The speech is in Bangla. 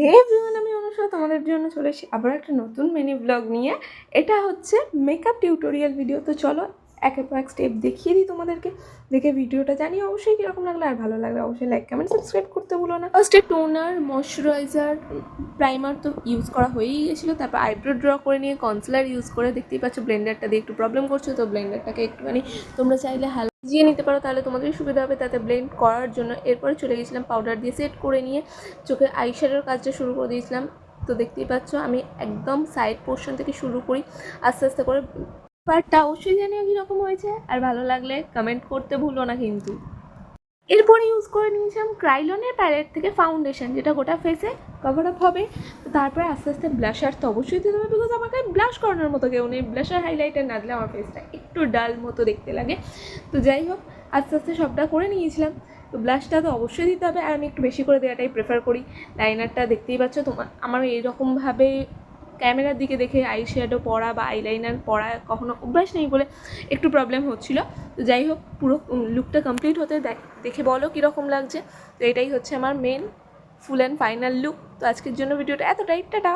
এভরিওয়ান, আমি অনুষ্কা তোমাদের জন্য চলে এসেছি আবার একটা নতুন মিনি ব্লগ নিয়ে। এটা হচ্ছে মেকআপ টিউটোরিয়াল ভিডিও। তো চলো একের পর এক স্টেপ দেখিয়ে দিই তোমাদেরকে। দেখে ভিডিওটা জানিয়ে অবশ্যই কীরকম লাগলো, আর ভালো লাগলে অবশ্যই লাইক কমেন্ট সাবস্ক্রাইব করতে ভুলো না। ফার্স্টে টোনার, ময়শ্চারাইজার, প্রাইমার তো ইউজ করা হয়েই গেছিলো। তারপর আইব্রো ড্র করে নিয়ে কনসিলার ইউজ করে, দেখতেই পাচ্ছ ব্লেন্ডারটা দিয়ে একটু প্রবলেম করছো, তো ব্লেন্ডারটাকে একটুখানি তোমরা চাইলে ভিজিয়ে নিতে পারো, তাহলে তোমাদের সুবিধা হবে তাতে ব্লেন্ড করার জন্য। এরপরে চলে গেছিলাম পাউডার দিয়ে সেট করে নিয়ে চোখে আইশ্যাডোর কাজটা শুরু করে দিয়েছিলাম। তো দেখতেই পাচ্ছ আমি একদম সাইড পোর্শন থেকে শুরু করি আস্তে আস্তে করে। পার্টটা অবশ্যই জানিও কীরকম হয়েছে, আর ভালো লাগলে কমেন্ট করতে ভুলো না কিন্তু। এরপরে ইউজ করে নিয়েছিলাম ক্রাইলনের প্যালেট থেকে ফাউন্ডেশন, যেটা গোটা ফেসে কভার আপ হবে। তো তারপরে আস্তে আস্তে ব্লাশার তো অবশ্যই দিতে হবে, বিকজ আমাকে ব্লাশ করানোর মতো কেউ নেই। ব্লাশার হাইলাইটার না দিলে আমার ফেসটা একটু ডাল মতো দেখতে লাগে। তো যাই হোক, আস্তে আস্তে সবটা করে নিয়েছিলাম। তো ব্লাশটা তো অবশ্যই দিতে হবে, আর আমি একটু বেশি করে দেওয়াটাই প্রেফার করি। লাইনারটা দেখতেই পাচ্ছ আমার এইরকমভাবে ক্যামেরার দিকে দেখে আইশ্যাডো পরা বা আইলাইনার পরা কখনো অভ্যাস নেই বলে একটু প্রবলেম হচ্ছিলো। তো যাই হোক, পুরো লুকটা কমপ্লিট হতে দেখে বলো কীরকম লাগছে। তো এটাই হচ্ছে আমার main full and final look. তো আজকের জন্য ভিডিওটা এতটাই, টাটা।